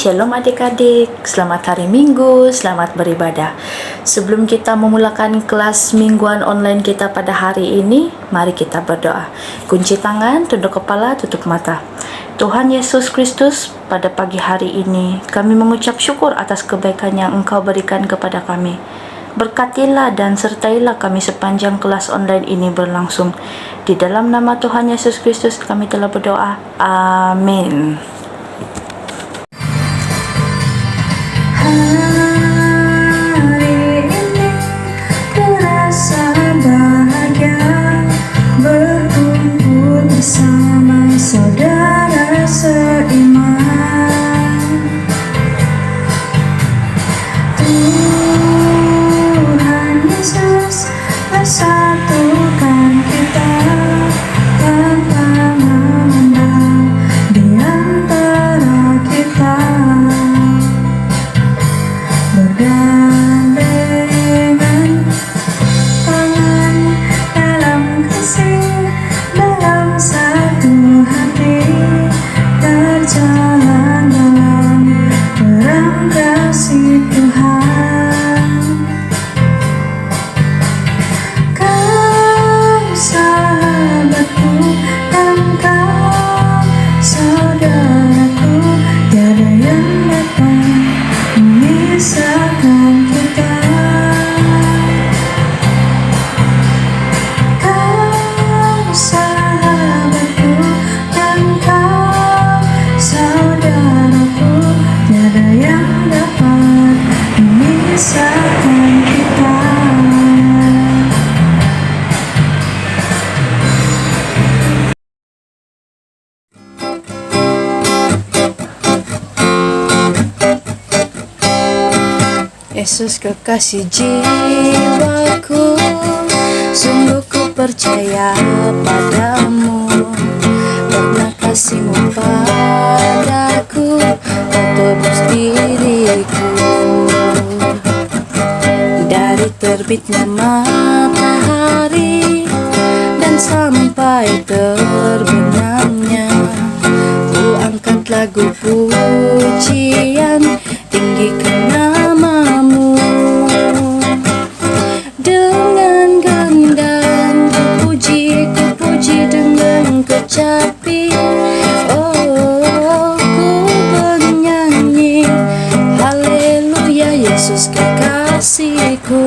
Shalom adik-adik, selamat hari Minggu, selamat beribadah. Sebelum kita memulakan kelas mingguan online kita pada hari ini, mari kita berdoa. Kunci tangan, tunduk kepala, tutup mata. Tuhan Yesus Kristus, pada pagi hari ini kami mengucap syukur atas kebaikan yang Engkau berikan kepada kami. Berkatilah dan sertailah kami sepanjang kelas online ini berlangsung. Di dalam nama Tuhan Yesus Kristus kami telah berdoa. Amin. Hari ini terasa bahagia berkumpul bersama saudara seiman. Tuhan Yesus bersatukan kita tanpa memandang di antara kita. Bergandengan tangan dalam kasih, dalam satu hati, terjalan dalam terang kasih Tuhan. Kau sahabatku dan kau saudaraku, tiada yang dapat memisahkan kita. Kau sahabatku dan kau saudaraku, tiada yang dapat memisahkan kita. Yesus kekasih jiwaku, sungguh ku percaya padamu, karena kasih-Mu padaku kau tebus diriku. Dari terbitnya matahari dan sampai terbenamnya, ku angkat lagu pujian, tinggikan namamu. Dengan gendang ku puji dengan kecapi. Oh, ku bernyanyi haleluya, Yesus kekasihku.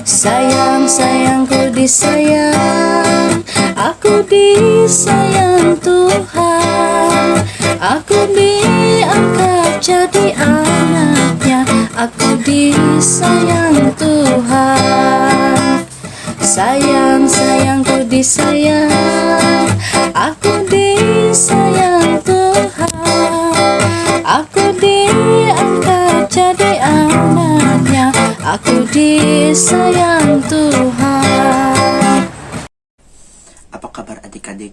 Sayang, sayangku disayang, aku disayang Tuhan. Aku diangkat jadi anaknya, aku disayang Tuhan. Sayang, sayangku disayang, aku disayang Tuhan. Aku diangkat jadi anaknya, aku disayang Tuhan. Apa kabar adik-adik?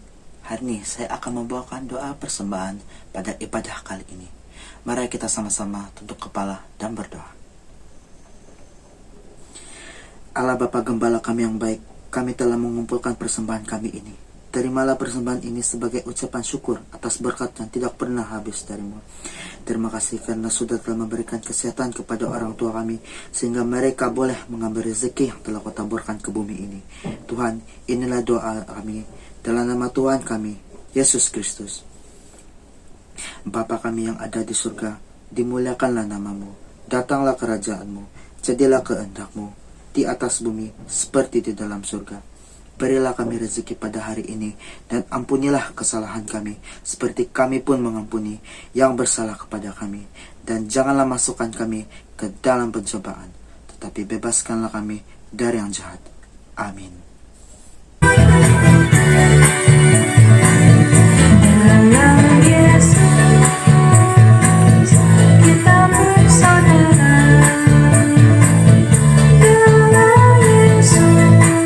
Hari ini saya akan membawakan doa persembahan pada ibadah kali ini. Mari kita sama-sama tunduk kepala dan berdoa. Allah Bapa Gembala kami yang baik, kami telah mengumpulkan persembahan kami ini. Terimalah persembahan ini sebagai ucapan syukur atas berkat yang tidak pernah habis dari-Mu. Terima kasih karena sudah telah memberikan kesehatan kepada orang tua kami, sehingga mereka boleh mengambil rezeki yang telah Kau taburkan ke bumi ini. Tuhan, inilah doa kami dalam nama Tuhan kami, Yesus Kristus. Bapa kami yang ada di surga, dimuliakanlah namamu, datanglah kerajaan-Mu, jadilah kehendak-Mu di atas bumi seperti di dalam surga. Berilah kami rezeki pada hari ini, dan ampunilah kesalahan kami, seperti kami pun mengampuni yang bersalah kepada kami. Dan janganlah masukkan kami ke dalam pencobaan, tetapi bebaskanlah kami dari yang jahat. Amin. Dalam Yesus kita bersaudara. Dalam Yesus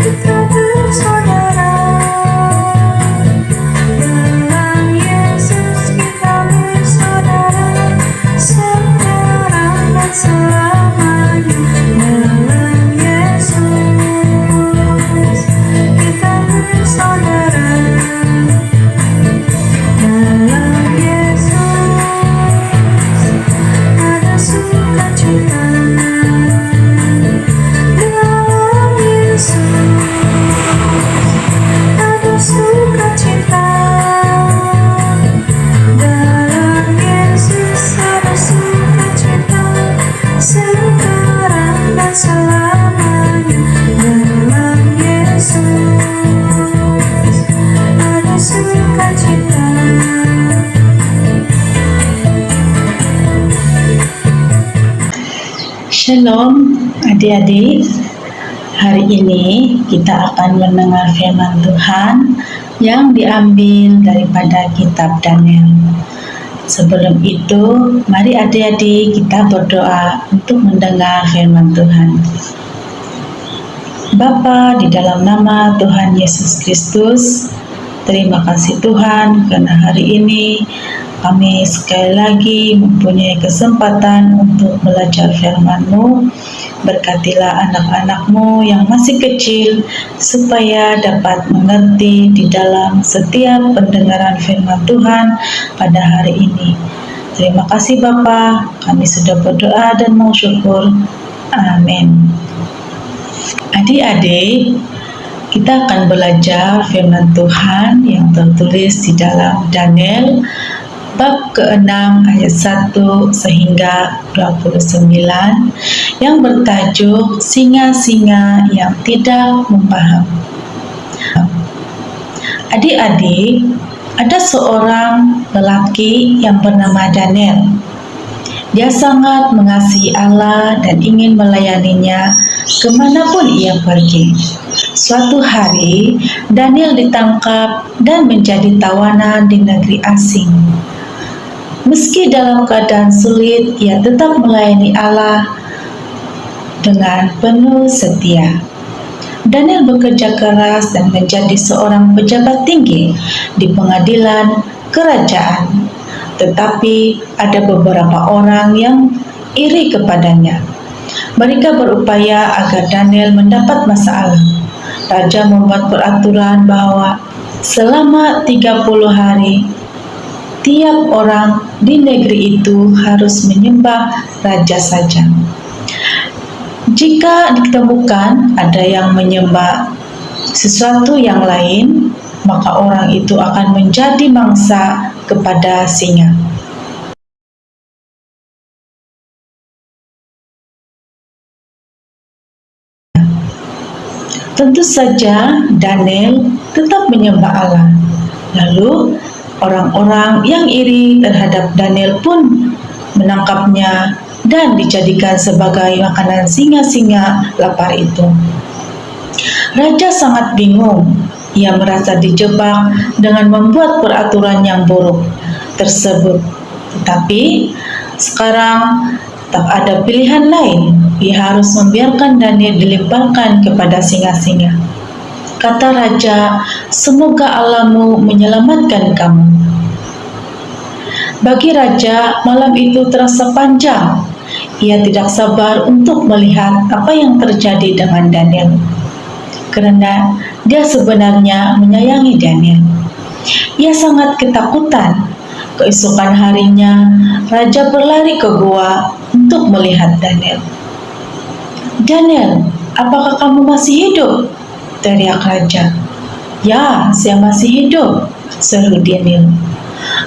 kita bersaudara. Dalam Yesus kita bersaudara sekarang dan selamanya. Dalam Yesus Shalom adik-adik. Hari ini kita akan mendengar firman Tuhan yang diambil daripada kitab Daniel. Sebelum itu, mari adik-adik kita berdoa untuk mendengar firman Tuhan. Bapa, di dalam nama Tuhan Yesus Kristus, terima kasih Tuhan karena hari ini kami sekali lagi mempunyai kesempatan untuk belajar firman-Mu. Berkatilah anak-anak-Mu yang masih kecil supaya dapat mengerti di dalam setiap pendengaran firman Tuhan pada hari ini. Terima kasih Bapa, kami sudah berdoa dan mau syukur. Amin. Adik-adik, kita akan belajar firman Tuhan yang tertulis di dalam Daniel bab ke-6 ayat 1 sehingga 29 yang bertajuk Singa-singa yang tidak memaham. Adik-adik, ada seorang lelaki yang bernama Daniel. Dia sangat mengasihi Allah dan ingin melayaninya kemanapun ia pergi. Suatu hari, Daniel ditangkap dan menjadi tawanan di negeri asing. Meski dalam keadaan sulit, ia tetap melayani Allah dengan penuh setia. Daniel bekerja keras dan menjadi seorang pejabat tinggi di pengadilan kerajaan. Tetapi ada beberapa orang yang iri kepadanya. Mereka berupaya agar Daniel mendapat masalah. Raja membuat peraturan bahwa selama 30 hari tiap orang di negeri itu harus menyembah raja saja. Jika ditemukan ada yang menyembah sesuatu yang lain, maka orang itu akan menjadi mangsa kepada singa. Tentu saja Daniel tetap menyembah Allah. Lalu orang-orang yang iri terhadap Daniel pun menangkapnya dan dijadikan sebagai makanan singa-singa lapar itu. Raja sangat bingung. Ia merasa dijebak dengan membuat peraturan yang buruk tersebut. Tetapi sekarang tak ada pilihan lain. Ia harus membiarkan Daniel dilemparkan kepada singa-singa. Kata raja, semoga Allahmu menyelamatkan kamu. Bagi raja, malam itu terasa panjang. Ia tidak sabar untuk melihat apa yang terjadi dengan Daniel. Karena dia sebenarnya menyayangi Daniel. Ia sangat ketakutan. Keesokan harinya, raja berlari ke gua untuk melihat Daniel. Daniel, apakah kamu masih hidup? Teriak raja. Ya, saya masih hidup, seru Daniel.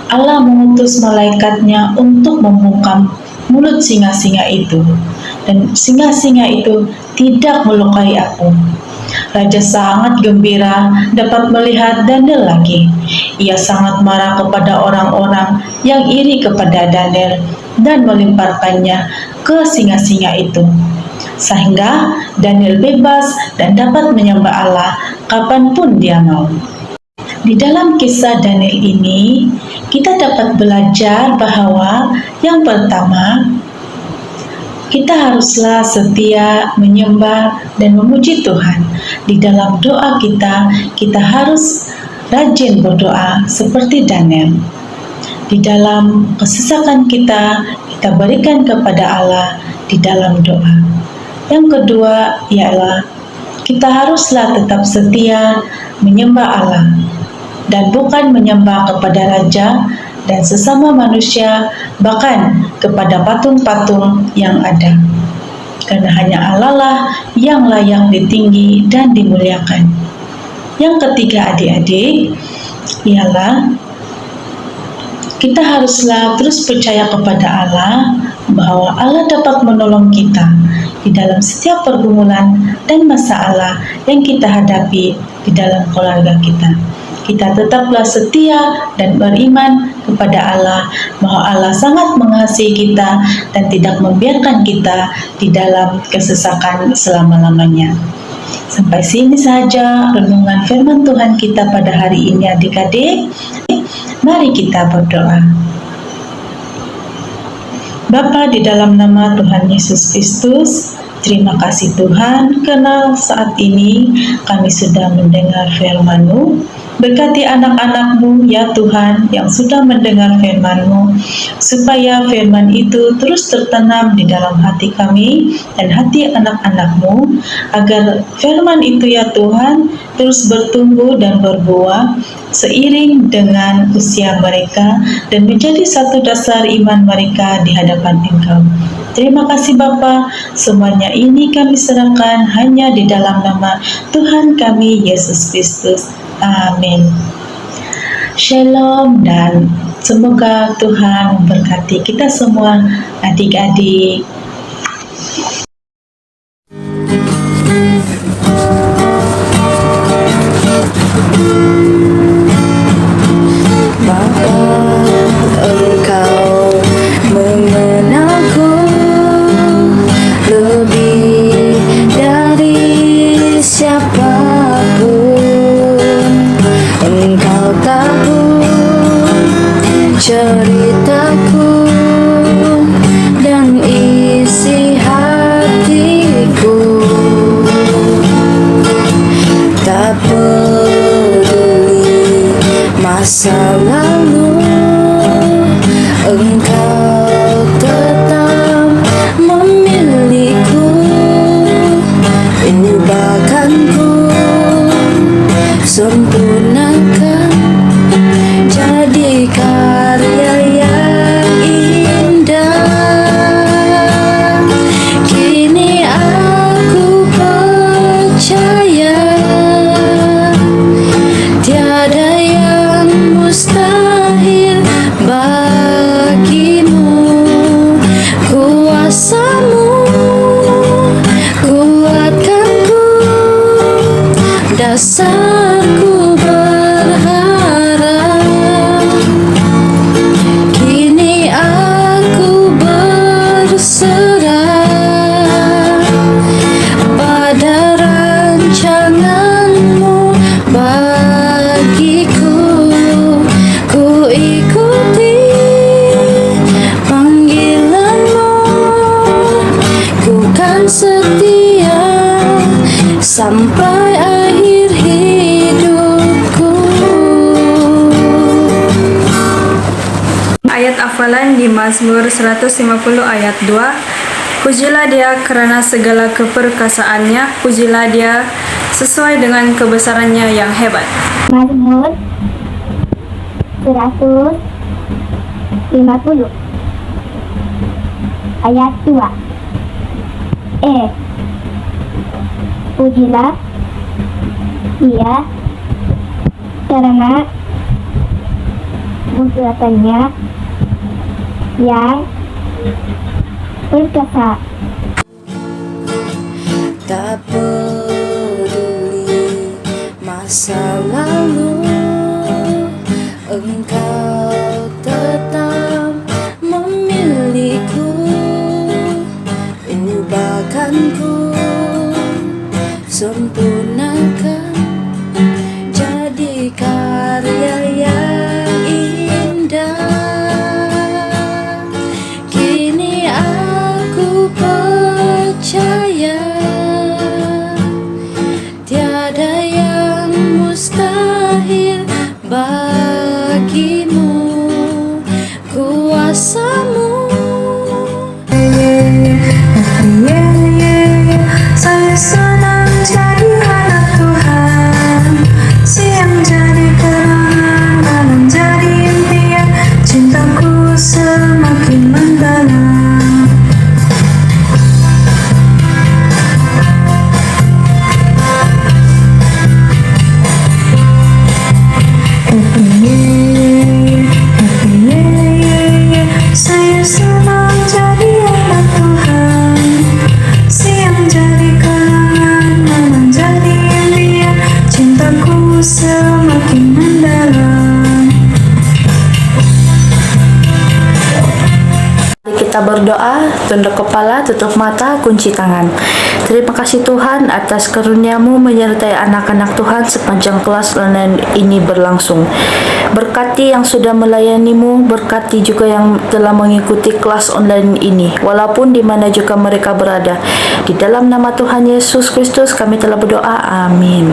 Allah mengutus malaikatnya untuk membungkam mulut singa-singa itu, dan singa-singa itu tidak melukai aku. Raja sangat gembira dapat melihat Daniel lagi. Ia sangat marah kepada orang-orang yang iri kepada Daniel dan melemparkannya ke singa-singa itu, sehingga Daniel bebas dan dapat menyembah Allah kapanpun dia mau. Di dalam kisah Daniel ini, kita dapat belajar bahwa yang pertama, kita haruslah setia menyembah dan memuji Tuhan. Di dalam doa kita, kita harus rajin berdoa seperti Daniel. Di dalam kesesakan kita, kita berikan kepada Allah di dalam doa. Yang kedua ialah kita haruslah tetap setia menyembah Allah dan bukan menyembah kepada raja dan sesama manusia, bahkan kepada patung-patung yang ada. Karena hanya Allah lah yang layak ditinggi dan dimuliakan. Yang ketiga adik-adik ialah kita haruslah terus percaya kepada Allah bahwa Allah dapat menolong kita di dalam setiap pergumulan dan masalah yang kita hadapi di dalam keluarga kita. kita tetaplah setia dan beriman kepada Allah, bahwa Allah sangat mengasihi kita dan tidak membiarkan kita di dalam kesesakan selama-lamanya. Sampai sini saja renungan firman Tuhan kita pada hari ini adik-adik. Mari kita berdoa. Bapa, di dalam nama Tuhan Yesus Kristus, terima kasih Tuhan karena saat ini kami sudah mendengar firman-Mu. Berkati anak-anak-Mu ya Tuhan yang sudah mendengar firman-Mu, supaya firman itu terus tertanam di dalam hati kami dan hati anak-anak-Mu, agar firman itu ya Tuhan terus bertumbuh dan berbuah seiring dengan usia mereka dan menjadi satu dasar iman mereka di hadapan Engkau. Terima kasih Bapa, semuanya ini kami serahkan hanya di dalam nama Tuhan kami Yesus Kristus. Amin. Shalom dan semoga Tuhan memberkati kita semua adik-adik. Engkau mengenalku lebih dari siapapun. Engkau tahu ceritaku dan isi hatiku. Tak peduli masa lalu, Engkau tetap memiliku. Ubahkanku, sempurnakan, jadi karya yang indah. Kini aku percaya tiada yang mustahil bagimu. Kuasamu kuatkanku, dasarku berharap. Kini aku berserah pada rancanganmu bagiku. Ku ikuti panggilanmu, ku kan setia sampai akhir hidupku. Ayat hafalan di Mazmur 150 ayat 2. Pujilah Dia karena segala keperkasaannya, pujilah Dia sesuai dengan kebesarannya yang hebat. Mazmur 150 ayat 2. Pujilah Dia karena kebesarannya yang perkasa. Tak peduli masa lalu, Engkau tetap memiliku. Ubahkanku, sempurnakan, jadi karya yang indah. Kini aku percaya tiada yang mustahil bagimu. Kuasamu Saya senang jadi anak Tuhan, siang jadi kenangan, malam jadi impian, cintaku semakin mendalam. Saya kita berdoa, tunduk kepala, tutup mata, kunci tangan. Terima kasih Tuhan atas karunia-Mu menyertai anak-anak Tuhan sepanjang kelas online ini berlangsung. Berkati yang sudah melayani-Mu, berkati juga yang telah mengikuti kelas online ini, walaupun di mana juga mereka berada. Di dalam nama Tuhan Yesus Kristus kami telah berdoa. Amin.